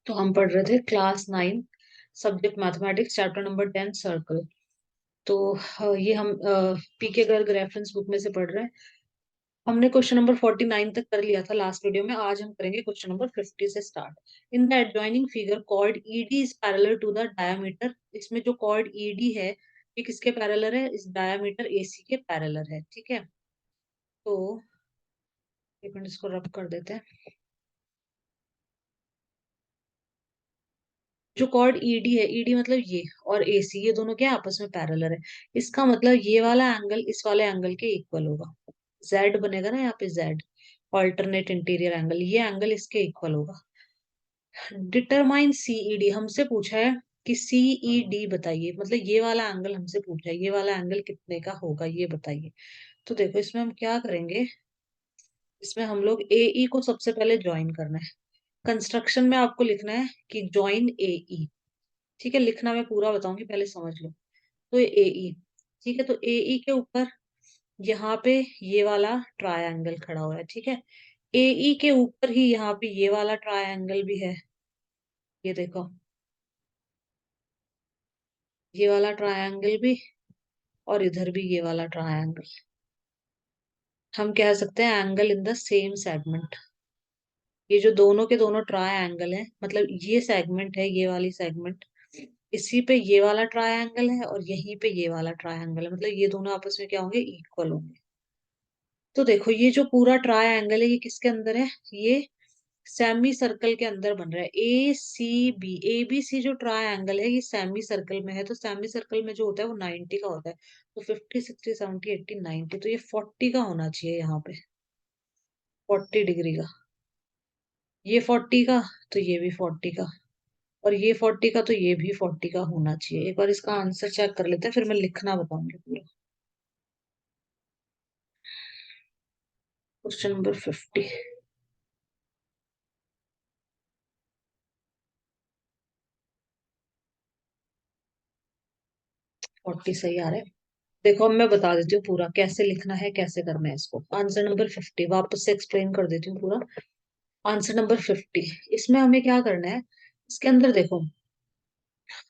तो हम पढ़ रहे थे class 9 subject mathematics chapter number 10 circle. तो ये हम पीके गर्ग रेफरेंस बुक में से पढ़ रहे हैं। हमने क्वेश्चन नंबर 49 तक कर लिया था लास्ट वीडियो में। आज हम करेंगे क्वेश्चन नंबर 50 से start. In the adjoining figure chord ED is parallel to the diameter. इसमें जो कॉर्ड ईडी है ये किसके पैरेलल है? इस डायमीटर एसी के पैरेलल है। ठीक है, तो एक मिनट इसको रब कर देते हैं। जो कॉर्ड ईडी है, ईडी मतलब ये, और एसी, ये दोनों क्या आपस में पैरेलल है। इसका मतलब ये वाला एंगल इस वाले एंगल के इक्वल होगा। जेड बनेगा ना यहाँ पे, जेड ऑल्टरनेट इंटीरियर एंगल, ये एंगल इसके इक्वल होगा। डिटरमाइन सीईडी हमसे पूछा है कि सीईडी बताइए, मतलब ये वाला एंगल हमसे पूछा है, ये वाला एंगल कितने का होगा ये बताइए। तो देखो इसमें हम क्या करेंगे, इसमें हम लोग एई को सबसे पहले ज्वाइन करना है। कंस्ट्रक्शन में आपको लिखना है कि ज्वाइन एई। ठीक है, लिखना मैं पूरा बताऊंगी, पहले समझ लो। तो ये एई, ठीक है, तो एई के ऊपर यहाँ पे ये वाला ट्रायंगल खड़ा हुआ है। ठीक है, एई के ऊपर ही यहाँ पे ये वाला ट्रायंगल भी है। ये देखो, ये वाला ट्रायंगल भी, और इधर भी ये वाला ट्रायंगल। हम कह सकते हैं angle in the same segment. ये जो दोनों के दोनों ट्रायंगल है, मतलब ये सेगमेंट है, ये वाली सेगमेंट, इसी पे ये वाला ट्रायंगल है और यहीं पे ये वाला ट्रायंगल है, मतलब ये दोनों आपस में क्या होंगे? इक्वल होंगे। तो देखो ये जो पूरा ट्रायंगल है ये किसके अंदर है? ये सेमी सर्कल के अंदर बन रहा है। ए सी बी, ए बी सी जो ट्रायंगल है ये सेमी सर्कल में है। तो सेमी सर्कल में जो होता है वो 90 का होता है। तो 50 60 70 80 90, तो ये 40 का होना चाहिए यहाँ पे, 40 डिग्री का। ये 40 का, तो ये भी 40 का, और ये 40 का, तो ये भी 40 का होना चाहिए। एक बार इसका आंसर चेक कर लेते हैं, फिर मैं लिखना बताऊंगी पूरा। Question number 50। 40 सही आ रहा है। देखो अब मैं बता देती हूँ पूरा कैसे लिखना है, कैसे करना है इसको। आंसर नंबर 50 वापस से एक्सप्लेन कर देती हूँ पूरा। आंसर नंबर 50, इसमें हमें क्या करना है? इसके अंदर देखो,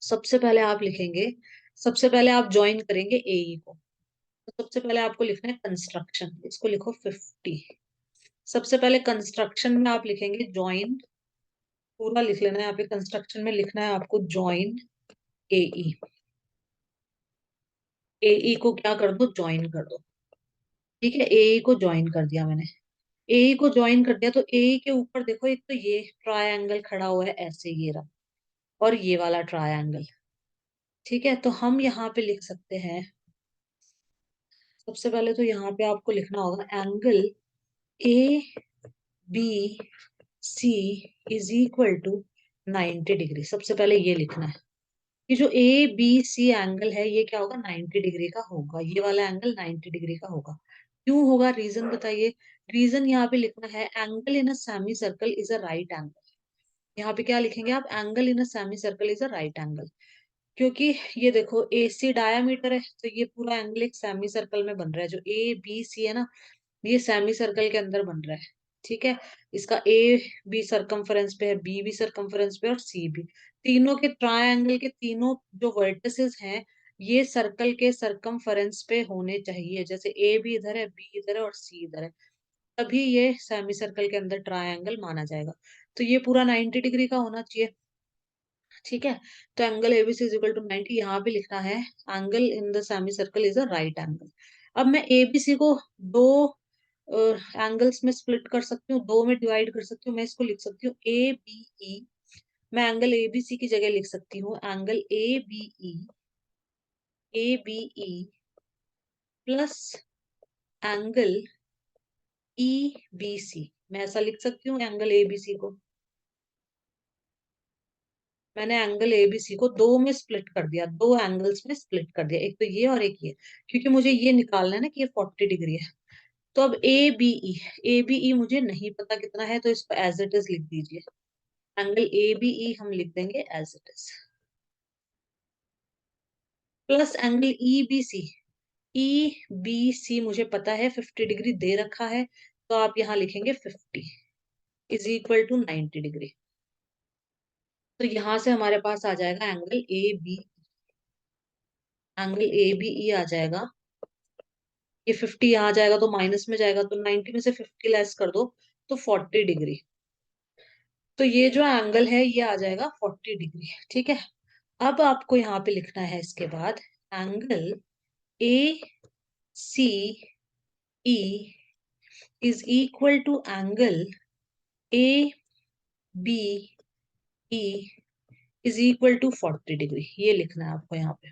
सबसे पहले आप लिखेंगे, सबसे पहले आप ज्वाइन करेंगे एई को। तो सबसे पहले आपको लिखना है कंस्ट्रक्शन, इसको लिखो 50। सबसे पहले कंस्ट्रक्शन में आप लिखेंगे ज्वाइन, पूरा लिख लेना है यहाँ पे। कंस्ट्रक्शन में लिखना है आपको ज्वाइन एई। एई को क्या कर दो? ज्वाइन कर दो। ठीक है, एई को ज्वाइन कर दिया मैंने। एई को ज्वाइन कर दिया, तो एई के ऊपर देखो, एक तो ये ट्रायंगल खड़ा हुआ है ऐसे, ये रहा, और ये वाला ट्रायंगल। ठीक है, तो हम यहाँ पे लिख सकते हैं, सबसे पहले तो यहाँ पे आपको लिखना होगा angle A B C is equal to 90 degree. सबसे पहले ये लिखना है कि जो ए बी सी एंगल है ये क्या होगा? 90 डिग्री का होगा। ये वाला एंगल 90 डिग्री का होगा। क्यों होगा? रीजन बताइए। रीजन यहाँ पे लिखना है angle in a semi circle is a right angle. यहाँ पे क्या लिखेंगे आप? Angle in a semi circle is a right angle. क्योंकि ये देखो एसी डायामीटर है, तो ये पूरा एंगल एक सेमी सर्कल में बन रहा है। जो ए बी सी है ना, ये सेमी सर्कल के अंदर बन रहा है। ठीक है, इसका ए बी सरकमफेरेंस पे है, बी भी सरकमफेरेंस पे, और सी भी। तीनों के ट्रायंगल के तीनों जो वर्टिसेस हैं ये सर्कल के सरकमफेरेंस पे होने चाहिए। जैसे ए भी इधर है, बी इधर है, और सी इधर है, तभी ये सेमी सर्कल के अंदर ट्रायंगल माना जाएगा। तो ये पूरा 90 डिग्री का होना चाहिए। ठीक है, तो angle ABC is equal to 90, यहाँ पे लिखना है angle in the semi circle is a right angle. अब मैं एबीसी को दो एंगल्स में स्प्लिट कर सकती हूँ, दो में डिवाइड कर सकती हूँ। मैं इसको लिख सकती हूँ ए बी ई। मैं एंगल एबीसी की जगह लिख सकती हूँ angle A B E plus angle E B C. मैं ऐसा लिख सकती हूँ एंगल एबीसी को। मैंने एंगल एबीसी को दो में स्प्लिट कर दिया, दो एंगल्स में स्प्लिट कर दिया, एक तो ये और एक ये, क्योंकि मुझे ये निकालना है ना कि ये 40 डिग्री है। तो अब ए बी ई मुझे नहीं पता कितना है, तो इसको एज इट इज लिख दीजिए। एंगल ए बी ई हम लिख देंगे as it is, plus angle E B C. E B C मुझे पता है 50 डिग्री दे रखा है, तो आप यहाँ लिखेंगे 50 इज इक्वल टू 90 डिग्री। तो यहां से हमारे पास आ जाएगा angle A B, angle A B E आ जाएगा। ये 50 यहाँ आ जाएगा तो माइनस में जाएगा, तो 90 में से 50 लेस कर दो तो 40 डिग्री। तो ये जो एंगल है ये आ जाएगा 40 डिग्री। ठीक है, अब आपको यहाँ पे लिखना है इसके बाद angle A C E is equal to angle A B E is equal to 40 degree. ये लिखना है आपको यहाँ पे,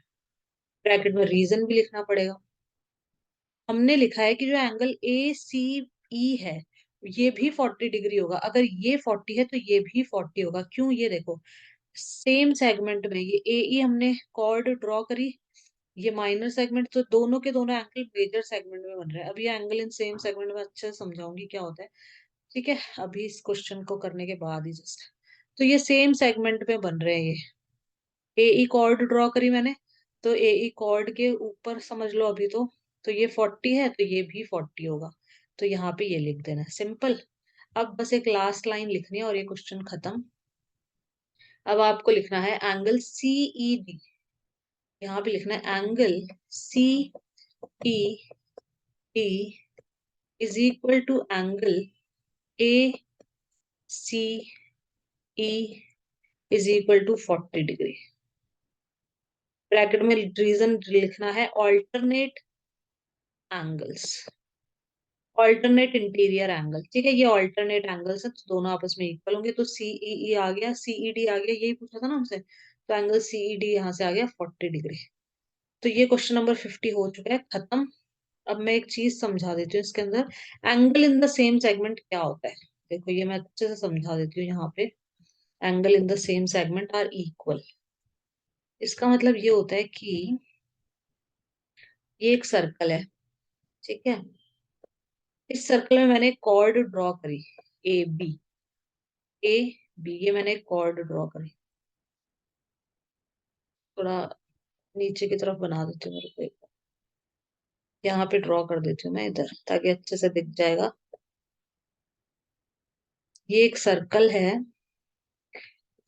ब्रैकेट में रीजन भी लिखना पड़ेगा। हमने लिखा है कि जो एंगल ए सी ई है ये भी 40 डिग्री होगा। अगर ये 40 है तो ये भी 40 होगा। क्यों? ये देखो, सेम सेगमेंट में ये ए ई हमने कॉर्ड ड्रॉ करी, ये माइनर सेगमेंट, तो दोनों के दोनों एंगल मेजर सेगमेंट में बन रहे हैं। अब ये एंगल इन सेम सेगमेंट में अच्छे से समझाऊंगी क्या होता है। ठीक है, अभी इस क्वेश्चन को करने के बाद ही जस्ट, तो ये सेम सेगमेंट में बन रहे हैं ये। ए ई कॉर्ड ड्रॉ करी मैंने, तो ए ई कॉर्ड के ऊपर समझ लो अभी तो ये 40 है तो ये भी 40 होगा। तो यहाँ पे ये लिख देना, सिंपल। अब बस एक लास्ट लाइन लिखनी है और ये क्वेश्चन खत्म। अब आपको लिखना है एंगल सी ई डी, यहाँ पे लिखना है angle C E D is equal to angle A C E is equal to 40 degree. Bracket में रीजन लिखना है alternate angles, alternate interior angle. ठीक है, ये ऑल्टरनेट एंगल्स है तो दोनों आपस में इक्वल होंगे। तो सीई आ गया, सीईडी आ गया, यही पूछा था ना हमसे, तो एंगल सीईडी यहाँ से आ गया 40 डिग्री। तो ये क्वेश्चन नंबर 50 हो चुका है, खत्म। अब मैं एक चीज समझा देती हूँ इसके अंदर, angle in the same segment क्या होता है। देखो ये मैं अच्छे से समझा देती हूँ यहाँ पे, angle in the same segment are equal. इसका मतलब ये होता है कि ये एक सर्कल है, ठीक है, इस सर्कल में मैंने कॉर्ड ड्रॉ करी ए बी, ए बी, ये मैंने कॉर्ड ड्रॉ करी। थोड़ा नीचे की तरफ बना देती हूँ, मेरे को एक यहाँ पे ड्रॉ कर देती हूँ मैं इधर, ताकि अच्छे से दिख जाएगा। ये एक सर्कल है,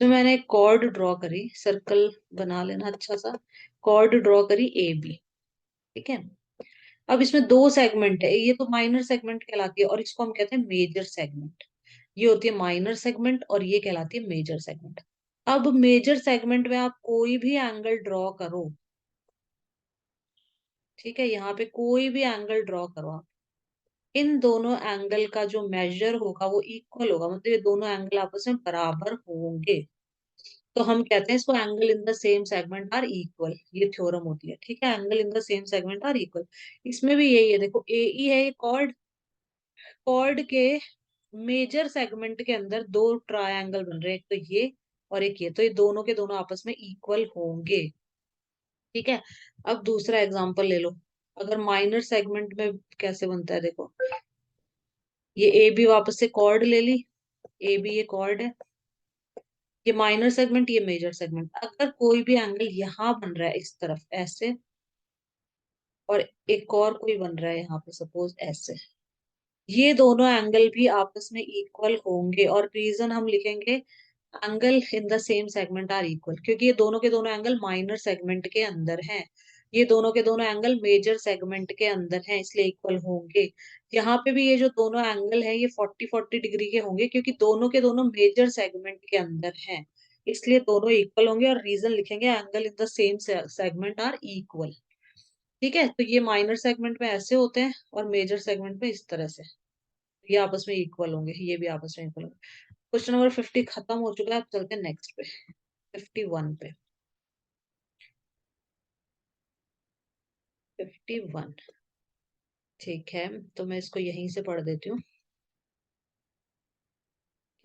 तो मैंने कॉर्ड ड्रॉ करी, सर्कल बना लेना अच्छा सा, कॉर्ड ड्रॉ करी ए बी। ठीक है, अब इसमें दो सेगमेंट है, ये तो माइनर सेगमेंट कहलाती है और इसको हम कहते हैं मेजर सेगमेंट। ये होती है माइनर सेगमेंट और ये कहलाती है मेजर सेगमेंट। अब मेजर सेगमेंट में आप कोई भी एंगल ड्रॉ करो, ठीक है, यहाँ पे कोई भी एंगल ड्रॉ करो आप, इन दोनों एंगल का जो मेजर होगा वो इक्वल होगा, मतलब ये दोनों एंगल आपस में बराबर होंगे। तो हम कहते हैं इसको angle in the same segment are equal, ये थ्योरम होती है। ठीक है, angle in the same segment are equal, इसमें भी यही है। देखो ए ई है, ये कॉर्ड, कॉर्ड के मेजर सेगमेंट के अंदर दो ट्रायंगल बन रहे हैं, एक तो ये और एक ये, तो ये दोनों के दोनों आपस में इक्वल होंगे। ठीक है, अब दूसरा एग्जांपल ले लो, अगर माइनर सेगमेंट में कैसे बनता है देखो, ये ए बी वापस से कॉर्ड ले ली, ए बी ये कॉर्ड है, ये माइनर सेगमेंट ये मेजर सेगमेंट। अगर कोई भी एंगल यहाँ बन रहा है इस तरफ ऐसे, और एक और कोई बन रहा है यहाँ पे सपोज ऐसे, ये दोनों एंगल भी आपस में इक्वल होंगे। और रीजन हम लिखेंगे angle in the same segment are equal, क्योंकि ये दोनों के दोनों एंगल माइनर सेगमेंट के अंदर हैं, ये दोनों के दोनों एंगल मेजर सेगमेंट के अंदर हैं, इसलिए इक्वल होंगे। यहाँ पे भी ये जो दोनों एंगल है ये 40-40 डिग्री के होंगे, क्योंकि दोनों के दोनों मेजर सेगमेंट के अंदर हैं, इसलिए दोनों इक्वल होंगे। और रीजन लिखेंगे angle in the same segment are equal. ठीक है, तो ये माइनर सेगमेंट में ऐसे होते हैं और मेजर सेगमेंट में इस तरह से, ये आपस में इक्वल होंगे, ये भी आपस में इक्वल होंगे। क्वेश्चन नंबर 50 खत्म हो चुका है, अब चलते हैं नेक्स्ट पे, 51 पे। 51, ठीक है, तो मैं इसको यहीं से पढ़ देती हूँ।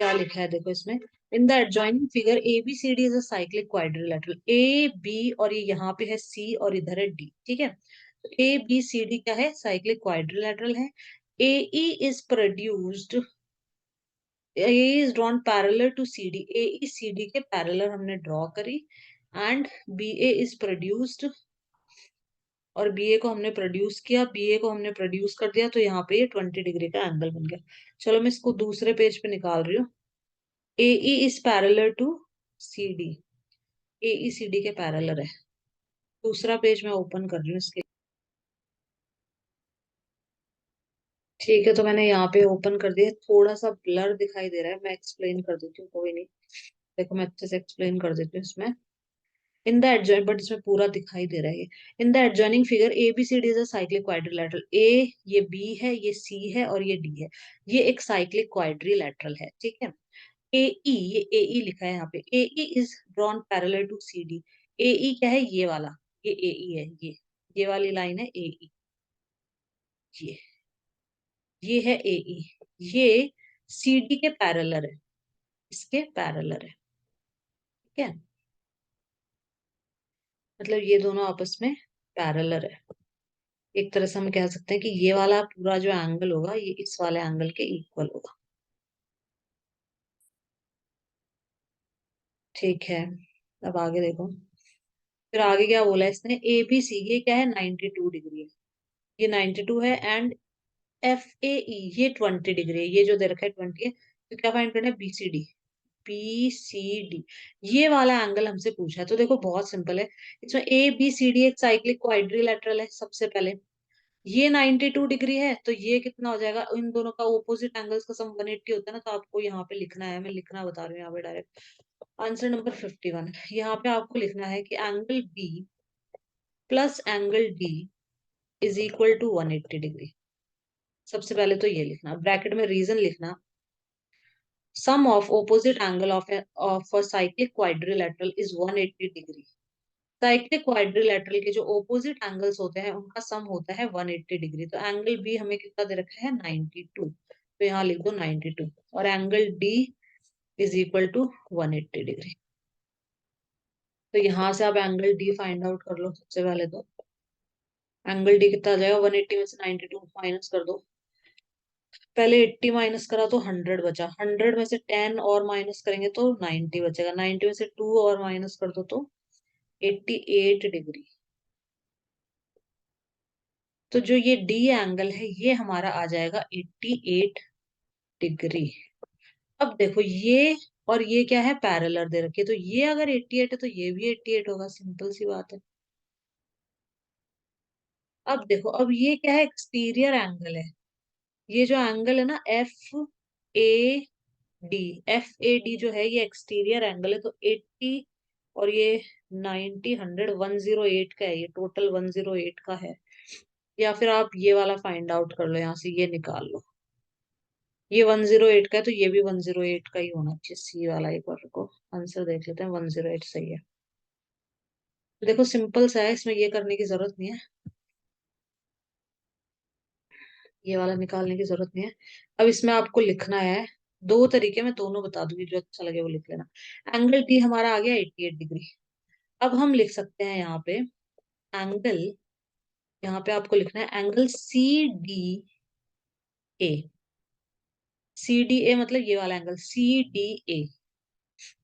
क्या लिखा है देखो इसमें, in the adjoining figure A B C D is a cyclic quadrilateral. A B और ये यहाँ पे है सी और इधर है डी। ठीक है, ए बी सी डी क्या है, साइक्लिक क्वाड्रिलेटरल है। A E is produced, A is drawn parallel to C D, A E C D के पैरेलल हमने ड्रॉ करी। And B A is produced, और बीए को हमने प्रोड्यूस किया, बीए को हमने प्रोड्यूस कर दिया, तो यहाँ पे ये 20 डिग्री का एंगल बन गया। चलो मैं इसको दूसरे पेज पे निकाल रही हूँ। A E is parallel to C D, A E C D के पैरेलल है। दूसरा पेज मैं ओपन कर रही हूँ इसके। ठीक है, तो मैंने यहाँ पे ओपन कर दिया। थोड़ा सा ब्लर दिखाई दे रहा है, मैं एक्सप्लेन कर देती हूँ, कोई नहीं। देखो मैं अच्छे से एक्सप्लेन कर देती हूँ इसमें। इन द एडजॉइन, बट इसमें पूरा दिखाई दे रहा है। In the adjoining figure A B C D is a cyclic quadrilateral. A, ये बी है, ये सी है और ये डी है। ये एक साइक्लिक क्वाड्रिलेटरल है, ठीक है। ए ई, ये ए ई लिखा है यहाँ पे। A E is drawn parallel to C D. A E क्या है, ये वाला, ये ए ई है, ये वाली लाइन है ए ई। ये ये है ए ई। ये सी डी के पैरेलल है, इसके पैरेलल है, ठीक है। मतलब ये दोनों आपस में पैरेलल है। एक तरह से हम कह सकते हैं कि ये वाला पूरा जो एंगल होगा ये इस वाले एंगल के इक्वल होगा, ठीक है। अब आगे देखो, फिर आगे क्या बोला है इसने, ए बी सी, ये क्या है, 92 डिग्री है। ये 92 है। एंड एफ ए ई, ये 20 डिग्री है। ये जो दे रखा है 20 है। तो क्या फाइंड करना है, B C D. B C D, ये वाला एंगल हमसे पूछा है। तो देखो बहुत सिंपल है। इसमें ए बी सी डी एक साइक्लिक क्वाड्रिलेटरल है सबसे पहले। ये 92 डिग्री है, तो ये कितना हो जाएगा, इन दोनों का ऑपोजिट एंगल्स का सम 180 होता है ना। तो आपको यहाँ पे लिखना है, मैं लिखना बता रही हूँ यहाँ पे डायरेक्ट। आंसर नंबर 51, यहाँ पे आपको लिखना है कि angle B plus angle D is equal to 180 degree. सबसे पहले तो ये लिखना, ब्रैकेट में रीजन लिखना, sum of opposite angle of a cyclic quadrilateral is 180 degree. Cyclic quadrilateral के जो ऑपोजिट एंगल्स होते हैं उनका सम होता है 180 डिग्री। तो एंगल बी हमें कितना दे रखा है, 92। तो यहाँ लिख दो 92, और angle D is equal to 180 degree. तो यहाँ से आप एंगल डी फाइंड आउट कर लो सबसे पहले तो। एंगल डी कितना आ जाएगा, 180 में से 92 माइनस कर दो। पहले 80 माइनस करा तो 100 बचा। 100 में से 10 और माइनस करेंगे तो 90 बचेगा। 90 में से 2 और माइनस कर दो तो 88 डिग्री। तो जो ये डी एंगल है ये हमारा आ जाएगा 88 डिग्री। अब देखो ये और ये क्या है, पैरेलल दे रखे, तो ये अगर 88 है तो ये भी 88 होगा, सिंपल सी बात है। अब देखो, अब ये क्या है, एक्सटीरियर एंगल है। ये जो एंगल है ना, A D, F A D जो है ये एक्सटीरियर एंगल है। तो 80 और ये 90, 100, 108 का है, ये टोटल 108 का है। या फिर आप ये वाला फाइंड आउट कर लो, यहाँ से ये निकाल लो। ये 108 का है, तो ये भी 108 का ही होना चाहिए। सी वाला एक बार को आंसर देख लेते हैं, 108 सही है। तो देखो सिंपल सा है, इसमें ये करने की जरूरत नहीं है, ये वाला निकालने की जरूरत नहीं है। अब इसमें आपको लिखना है, दो तरीके में दोनों बता दूंगी, जो अच्छा लगे वो लिख लेना। एंगल टी हमारा आ गया 88 डिग्री। अब हम लिख सकते हैं यहाँ पे एंगल, यहाँ पे आपको लिखना है angle C D A. C D A मतलब ये वाला एंगल, सी डी ए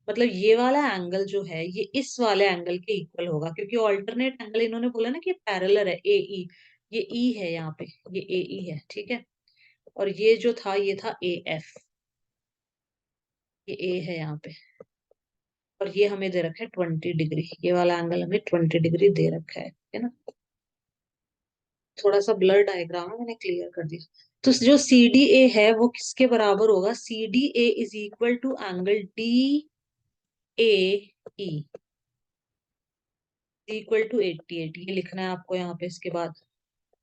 मतलब ये वाला एंगल जो है ये इस वाले एंगल के इक्वल होगा, क्योंकि ऑल्टरनेट एंगल इन्होंने बोला ना कि पैरेलल है, ए ई। ये ई है यहाँ पे, ये ए ई है, ठीक है। और ये जो था ये था ए एफ, ये ए है यहाँ पे। और ये हमें दे रखा है 20 डिग्री, ये वाला एंगल हमें 20 डिग्री दे रखा है ना। थोड़ा सा ब्लर डायग्राम है, मैंने क्लियर कर दिया। तो जो सी डी ए है वो किसके बराबर होगा, C D A is equal to angle D A E equal to 88। ये लिखना है आपको यहाँ पे। इसके बाद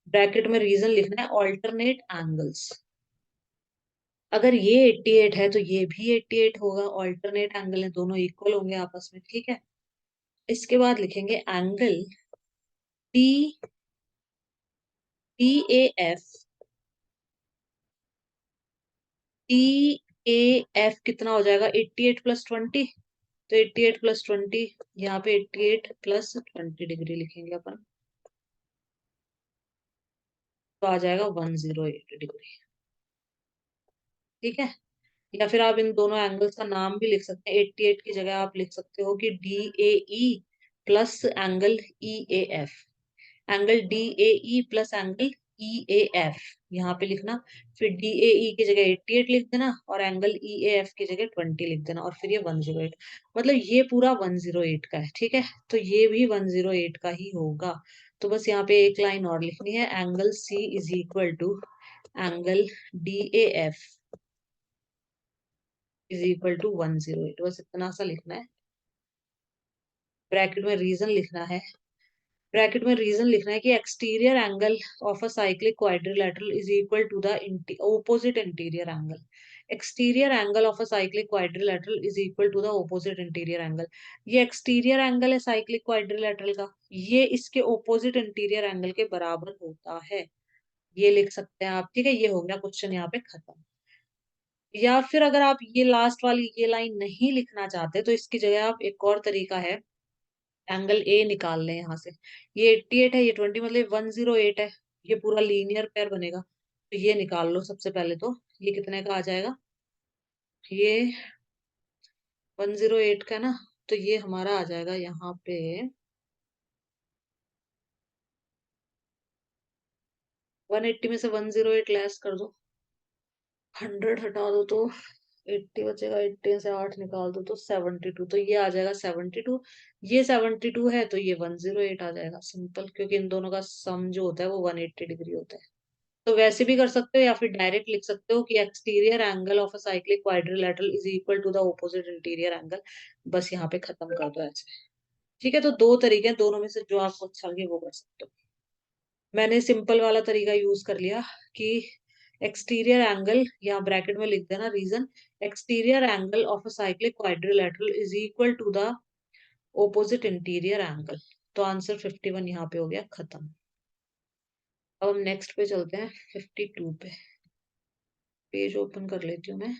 ब्रैकेट में रीजन लिखना है, ऑल्टरनेट एंगल्स। अगर ये 88 है तो ये भी 88 होगा, ऑल्टरनेट एंगल है, दोनों इक्वल होंगे आपस में, ठीक है। इसके बाद लिखेंगे angle T T A F. T A F कितना हो जाएगा, 88 प्लस 20। तो 88 प्लस 20, यहाँ पे 88 प्लस 20 डिग्री लिखेंगे अपन, तो आ जाएगा 108 डिग्री, ठीक है। या फिर आप इन दोनों एंगल्स का नाम भी लिख सकते हैं। 88 की जगह आप लिख सकते हो कि D A E plus angle E A F. Angle D A E plus angle E A F यहाँ पे लिखना, फिर डी ए ई की जगह 88 लिख देना, और एंगल ई ए एफ की जगह 20 लिख देना, और फिर ये 108, मतलब ये पूरा 108 का है। ठीक है, तो ये भी 108 का ही होगा। तो बस यहाँ पे एक लाइन और लिखनी है, angle C is equal to angle D A F is equal to 108, बस इतना सा लिखना है। ब्रैकेट में रीजन लिखना है, ब्रैकेट में रीजन लिखना है कि exterior angle of a cyclic quadrilateral is equal to the opposite interior angle. Exterior angle of a cyclic quadrilateral is equal to the opposite interior angle. ये एक्सटीरियर एंगल है cyclic quadrilateral का, ये इसके opposite interior angle के बराबर होता है। ये लिख सकते हैं आप। ठीक है, ये हो गया क्वेश्चन यहाँ पे खत्म। या फिर अगर आप ये लास्ट वाली ये लाइन नहीं लिखना चाहते तो इसकी जगह आप, एक और तरीका है, एंगल ए निकाल लें यहाँ से। ये 88 है, ये 20, मतलब 108 है। ये पूरा लीनियर पेयर बनेगा, तो ये निकाल लो सबसे पहले। तो ये कितने का आ जाएगा, ये 108 का ना, तो ये हमारा आ जाएगा यहाँ पे 180 में से 108 लेस कर दो, 100 हटा दो तो 80 बचेगा, 80 से 8 निकाल दो तो 72, तो ये आ जाएगा 72। ये 72 है तो ये 108 आ जाएगा, सिंपल, क्योंकि इन दोनों का सम जो होता है वो 180 डिग्री होता है। तो वैसे भी कर सकते हो, या फिर डायरेक्ट लिख सकते हो कि exterior angle of a cyclic quadrilateral is equal to the opposite interior angle. बस यहाँ पे खत्म कर दो ऐसे। ठीक है, तो दो तरीके हैं, दोनों में से जो आपको अच्छा लगे वो कर सकते हो। मैंने सिंपल वाला तरीका यूज कर लिया कि एक्सटीरियर एंगल, यहाँ ब्रैकेट में लिख देना reason, exterior angle of a cyclic quadrilateral is equal to the opposite interior angle. तो आंसर 51 यहाँ पे हो गया खत्म। अब हम नेक्स्ट पे चलते हैं, 52 पे। पेज ओपन कर लेती हूँ मैं।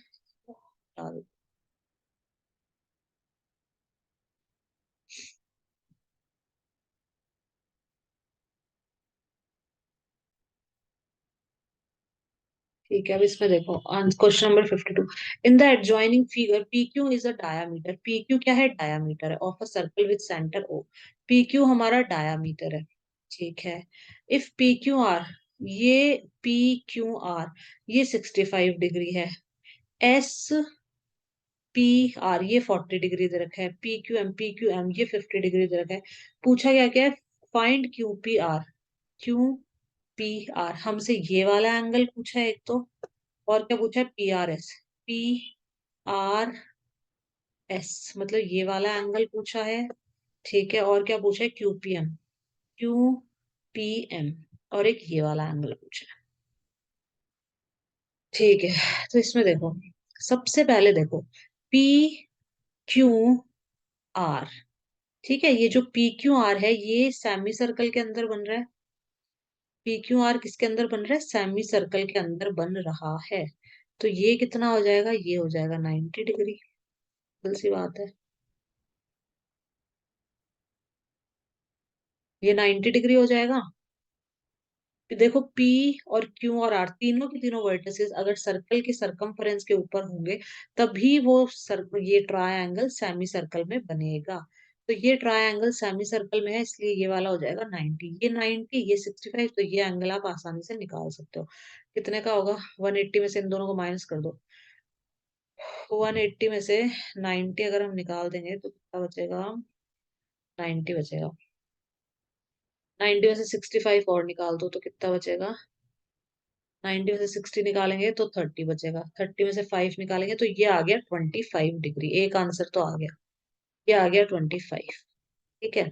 ठीक है, अब इसमें देखो question number 52। In the adjoining figure P Q is a diameter, P Q क्या है, डायामीटर है, of a circle with centre O. P Q हमारा डायामीटर है। ठीक है, इफ पी क्यू आर, ये पी क्यू आर ये 65 डिग्री है, एस पी आर ये 40 डिग्री दे रखा है, पी क्यू एम ये 50 डिग्री दे रखा है। पूछा क्या क्या है, find Q P R. Q P are हमसे ये वाला एंगल पूछा है एक तो, और क्या पूछा है, P R S. P R S मतलब ये वाला एंगल पूछा है। ठीक है, और क्या पूछा है, Q P M. Q P M और एक ये वाला एंगल पूछा है। ठीक है, तो इसमें देखो, सबसे पहले देखो पी क्यू आर। ठीक है, ये जो पी क्यू आर है ये सेमी सर्कल के अंदर बन रहा है। पी क्यू आर किसके अंदर बन रहा है, सेमी सर्कल के अंदर बन रहा है। तो ये कितना हो जाएगा, ये हो जाएगा 90 डिग्री। सिंपल सी बात है, ये 90 डिग्री हो जाएगा। देखो P और Q और R तीनों के तीनों वर्टिसेस अगर सर्कल के सरकमफेरेंस के ऊपर होंगे, तभी वो ये ट्रायंगल सेमी सर्कल में बनेगा। तो ये ट्रायंगल सेमी सर्कल में है, इसलिए ये वाला हो जाएगा 90, ये 90, ये 65, तो ये एंगल आप आसानी से निकाल सकते हो। कितने का होगा, 180 में से इन दोनों को माइनस कर दो। 180 में से 90 अगर हम निकाल देंगे तो कितना बचेगा, 90 बचेगा। 90 में से 65 और निकाल दो तो कितना बचेगा, 90 में से 60 निकालेंगे तो 30 बचेगा, 30 में से 5 निकालेंगे तो ये आ गया 25 डिग्री। एक आंसर तो आ गया, ये आ गया 25। ठीक है,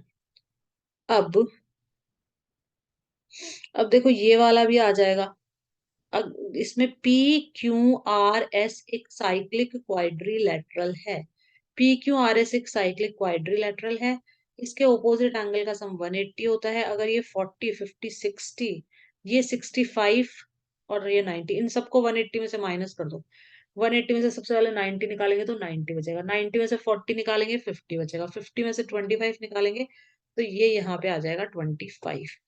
अब अब देखो ये वाला भी आ जाएगा। अब इसमें पी क्यू आर एस एक साइक्लिक क्वाड्रिलेटरल है। पी क्यू आर एस एक साइक्लिक क्वाड्रिलेटरल है। इसके ऑपोजिट एंगल का सम 180 होता है। अगर ये 40 50 60, ये 65 और ये 90, इन सबको 180 में से माइनस कर दो। 180 में से सबसे पहले 90 निकालेंगे तो 90 बचेगा, 90 में से 40 निकालेंगे 50 बचेगा, 50 में से 25 निकालेंगे तो ये यहाँ पे आ जाएगा 25।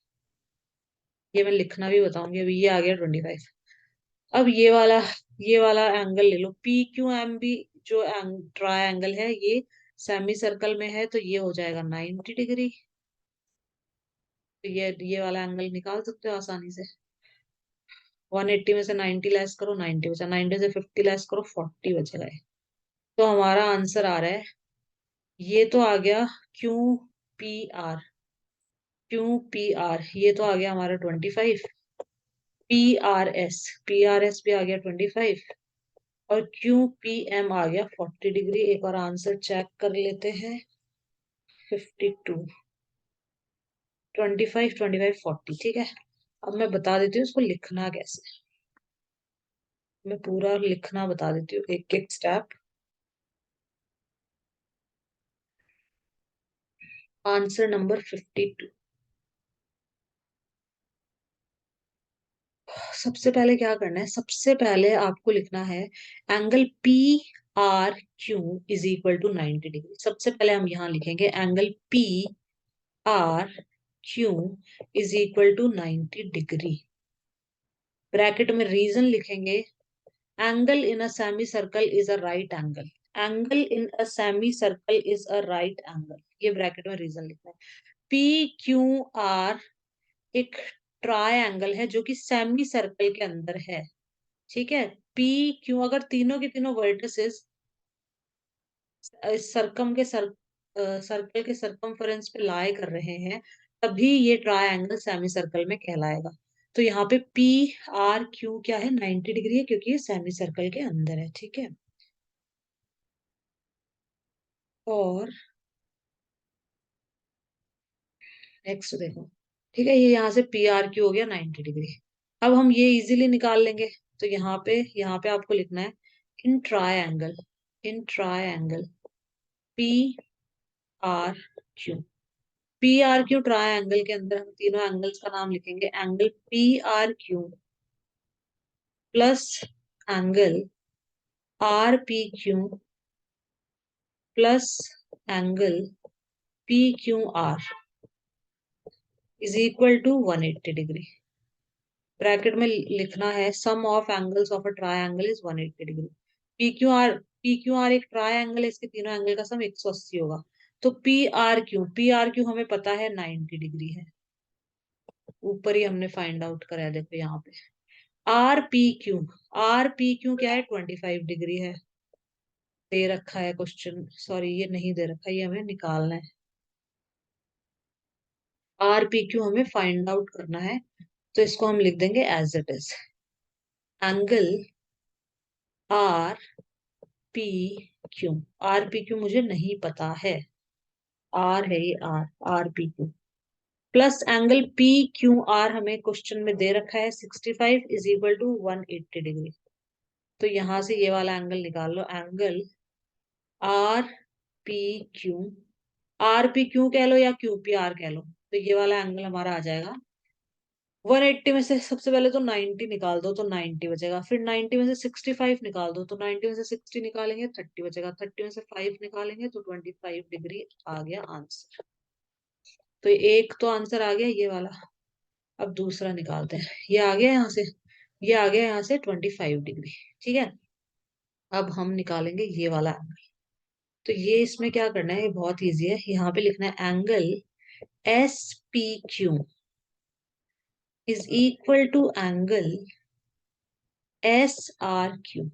ये मैं लिखना भी बताऊंगी, अभी ये आ गया 25। अब ये वाला एंगल ले लो, पी क्यू एम भी जो ट्रायंगल है ये सेमी सर्कल में है, तो ये हो जाएगा 90 डिग्री। तो ये वाला एंगल निकाल सकते हो आसानी से। 180 में से 90 लेस करो, 90 बचा, 90 से 50 लेस करो, 40 बचेगा। तो हमारा आंसर आ रहा है, ये तो आ गया Q P R, Q P are ये तो आ गया हमारा 25, P R S, P R S भी आ गया 25, और क्यू पी एम आ गया 40 डिग्री। एक और आंसर चेक कर लेते हैं, 52, 25, 25, 40, ठीक है। अब मैं बता देती हूँ इसको लिखना कैसे, मैं पूरा लिखना बता देती हूँ एक एक स्टेप। आंसर नंबर 52, सबसे पहले क्या करना है, सबसे पहले आपको लिखना है angle P R Q is equal to 90 degree. सबसे पहले हम यहाँ लिखेंगे angle P R Q is equal to 90 degree. Bracket में रीजन लिखेंगे, angle in a semi circle is a right angle, angle in a semi circle is a right angle, ये bracket में reason लिखना है। पी क्यू आर एक triangle है जो कि सेमी सर्कल के अंदर है, ठीक है। पी क्यों, अगर तीनों के तीनों वर्टिसेस सरकम के सर्कल के सरकमफेरेंस पे लाई कर रहे हैं, तभी ये ट्रायंगल सेमी सर्कल में कहलाएगा। तो यहाँ पे पी आर क्यू क्या है, 90 डिग्री है, क्योंकि ये सेमी सर्कल के अंदर है, ठीक है। और नेक्स्ट देखो, ठीक है, ये यहाँ से पी आर क्यू हो गया 90 डिग्री। अब हम ये इजीली निकाल लेंगे। तो यहाँ पे आपको लिखना है in triangle, in triangle P R Q, P R Q triangle के अंदर हम तीनों एंगल्स का नाम लिखेंगे, angle P R Q plus angle R P Q plus angle P Q R is equal to 180 degree. Bracket में लिखना है sum of angles of a triangle is 180 degree. P Q R एक triangle है, इसके तीनों angle का सम 180 होगा। तो पी आर क्यू हमें पता है 90 डिग्री है, ऊपर ही हमने फाइंड आउट करा है, देखो यहाँ पे। Are P Q, R P Q क्या है, 25 डिग्री है, दे रखा है क्वेश्चन, सॉरी ये नहीं दे रखा, ये हमें निकालना है। आर पी क्यू हमें फाइंड आउट करना है, तो इसको हम लिख देंगे as it is, angle R P Q, R P Q मुझे नहीं पता है, आर है ये, R R P Q plus angle P Q R हमें क्वेश्चन में दे रखा है 65 इज इक्वल टू 180 डिग्री। तो यहां से ये वाला एंगल निकाल लो, angle R P Q, R P Q कह लो या क्यू पी आर कह लो, तो ये वाला एंगल हमारा आ जाएगा 180 में से सबसे पहले तो 90 निकाल दो तो 90 बचेगा, फिर 90 में से 65 निकाल दो तो 90 में से 60 निकालेंगे 30 बचेगा, 30 में से 5 निकालेंगे तो 25 डिग्री आ गया आंसर। तो एक तो आंसर आ गया ये वाला। अब दूसरा निकालते हैं, ये आ गया यहाँ से, ये आ गया यहाँ से 25 डिग्री, ठीक है। अब हम निकालेंगे ये वाला एंगल। तो ये इसमें क्या करना है, ये बहुत इजी है, यहाँ पे लिखना है angle S P Q is equal to angle S R Q,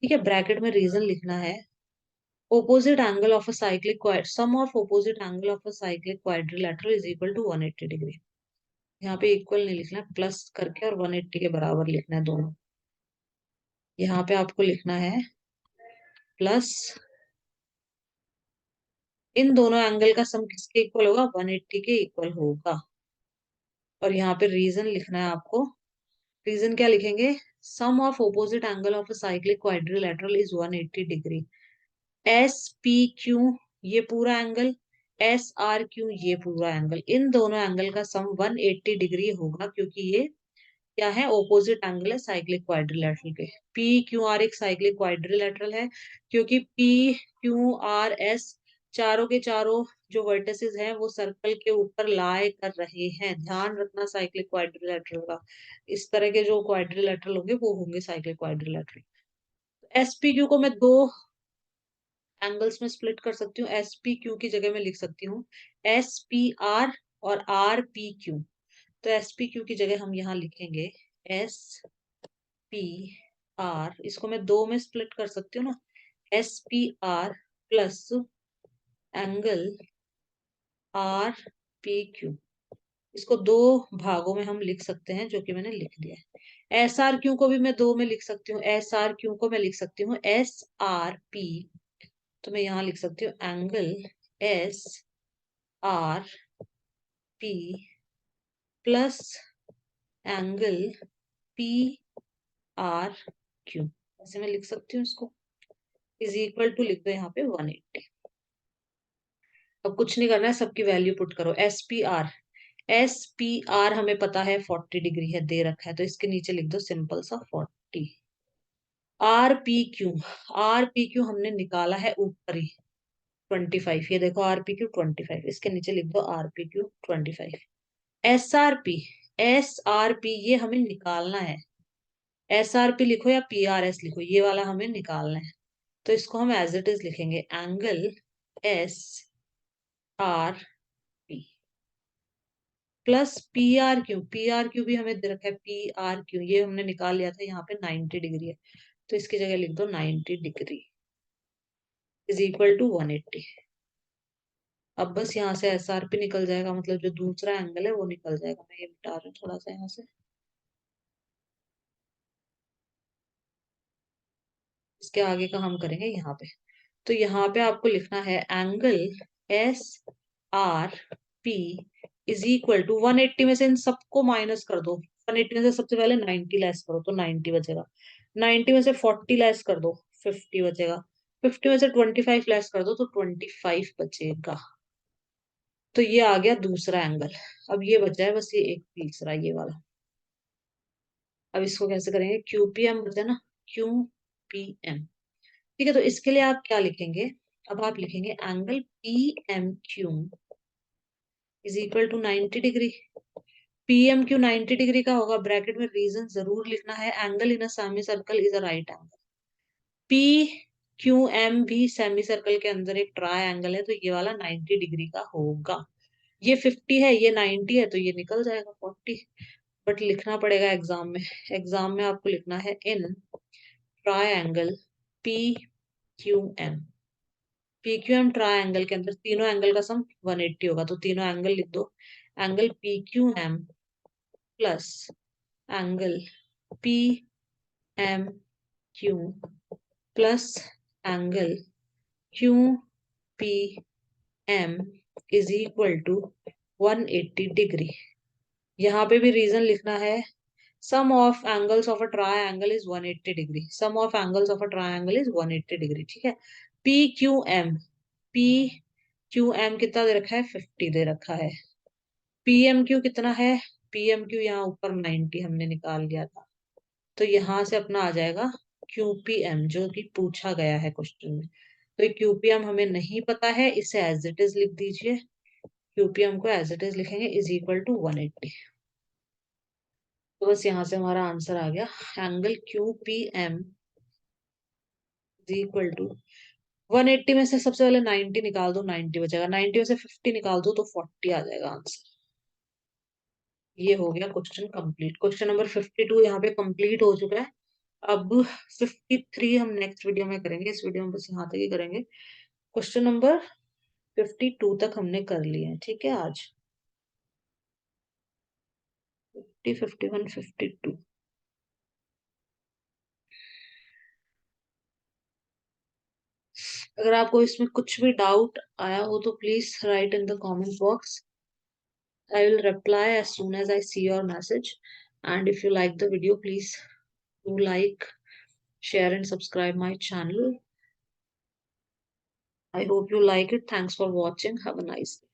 ठीक है। ब्रैकेट में रीजन लिखना है, opposite angle of a cyclic sum of opposite angle of a cyclic quadrilateral is equal to 180 degree. यहाँ पे इक्वल नहीं लिखना है, प्लस करके और 180 के बराबर लिखना है दोनों। यहाँ पे आपको लिखना है प्लस, इन दोनों एंगल का सम किसके इक्वल होगा, 180 के इक्वल होगा। और यहाँ पे रीजन लिखना है आपको, रीजन क्या लिखेंगे, sum of opposite angle of a cyclic quadrilateral is 180 degree. S P Q ये पूरा एंगल, एस आर क्यू ये पूरा एंगल, इन दोनों एंगल का सम 180 डिग्री होगा, क्योंकि ये क्या है, ओपोजिट एंगल है साइक्लिक क्वाड्रिलेटरल के। पी क्यू आर एक साइक्लिक क्वाड्रिलेटरल है, क्योंकि पी क्यू आर एस चारों के चारों जो वर्टिसेस हैं वो सर्कल के ऊपर लाई कर रहे हैं, ध्यान रखना साइक्लिक क्वाड्रिलेटरल का, इस तरह के जो क्वाड्रिलेटरल होंगे वो होंगे cyclic quadrilateral. S P Q को मैं दो एंगल्स में स्प्लिट कर सकती हूँ, एस पी क्यू की जगह में लिख सकती हूँ एस पी आर और आर पी क्यू। तो एस पी क्यू की जगह हम यहाँ लिखेंगे एस पी आर, इसको मैं दो में स्प्लिट कर सकती हूँ ना, S P R plus angle R P Q, इसको दो भागों में हम लिख सकते हैं, जो कि मैंने लिख दिया है। एस आर क्यू को भी मैं दो में लिख सकती हूँ, एस आर क्यू को मैं लिख सकती हूँ एस आर पी, तो मैं यहाँ लिख सकती हूँ angle S R P plus angle P R Q, ऐसे मैं लिख सकती हूँ इसको, इज इक्वल टू लिख दो यहाँ पे 180। अब कुछ नहीं करना है, सबकी वैल्यू पुट करो। एस पी आर हमें पता है 40 डिग्री है, दे रखा है, तो इसके नीचे लिख दो सिंपल सा 40। आर पी क्यू हमने निकाला है ऊपर ही 25, ये देखो आर पी क्यू 25, इसके नीचे लिख दो are P Q 25। S R P, S R P ये हमें निकालना है, एस आर पी लिखो या पी आर एस लिखो, ये वाला हमें निकालना है, तो इसको हम एज इट इज लिखेंगे angle S R P plus P R Q भी हमें दे रखा है, पी आर क्यू ये हमने निकाल लिया था, यहाँ पे 90 डिग्री है, तो इसकी जगह लिख दो 90 डिग्री इज इक्वल टू 180। अब बस यहाँ से एस आर पी निकल जाएगा, मतलब जो दूसरा एंगल है वो निकल जाएगा। मैं ये मिटा रही हूँ थोड़ा सा यहाँ से, इसके आगे का हम करेंगे यहाँ पे। तो यहाँ पे आपको लिखना है angle S R P is equal to 180 में से इन सबको माइनस कर दो, 180 में से सबसे पहले 90 लेस करो तो 90 बचेगा, 90 में से 40 लेस कर दो 50 बचेगा, 50 में से 25 लेस कर दो तो 25 बचेगा। तो ये आ गया दूसरा एंगल। अब ये बचा है बस ये एक तीसरा, ये वाला। अब इसको कैसे करेंगे, क्यूपीएम बचा है ना, क्यूपीएम। ठीक है, तो इसके लिए आप क्या लिखेंगे, अब आप लिखेंगे angle P M Q is equal to 90 degree. P M Q 90 degree का होगा, ब्रैकेट में रीजन जरूर लिखना है, angle in a semi circle is a right angle. P Q M भी सेमी सर्कल के अंदर एक ट्राई एंगल है, तो ये वाला 90 डिग्री का होगा। ये 50 है, ये 90 है, तो ये निकल जाएगा 40। बट लिखना पड़ेगा एग्जाम में, एग्जाम में आपको लिखना है in triangle P Q M, P Q M triangle के अंदर तीनों एंगल का सम 180 होगा, तो तीनों एंगल लिख दो, angle P Q M plus angle P M Q plus angle Q P M is equal to 180 degree. यहाँ पे भी रीजन लिखना है, sum of angles of a triangle is 180 degree, sum of angles of a triangle is 180 degree. ठीक है, P Q M, P Q M कितना दे रखा है, 50 दे रखा है। पीएम क्यू कितना है, पीएम क्यू यहाँ ऊपर 90 हमने निकाल लिया था, तो यहाँ से अपना आ जाएगा क्यूपीएम जो कि पूछा गया है क्वेश्चन में। तो क्यूपीएम हमें नहीं पता है, इसे एज इट इज लिख दीजिए, क्यूपीएम को एज इट इज लिखेंगे इज इक्वल टू 180। तो बस यहाँ से हमारा आंसर आ गया, angle QPM is equal to 180 में से सबसे पहले 90 निकाल दो, 90 बचेगा, 90 में से 50 निकाल दो तो 40 आ जाएगा आंसर। ये हो गया क्वेश्चन कंप्लीट, क्वेश्चन नंबर 52 यहाँ पे कंप्लीट हो चुका है। अब 53 हम नेक्स्ट वीडियो में करेंगे, इस वीडियो में बस यहाँ तक ही करेंगे। क्वेश्चन नंबर 52 तक हमने कर लिए हैं, ठीक है। आज 50, 51, 52। अगर आपको इसमें कुछ भी डाउट आया हो तो please right in the comment box, I will reply as soon as I see your message. And if you like the video, please do like, share and subscribe my channel. I hope you like it. Thanks for watching. Have a nice day.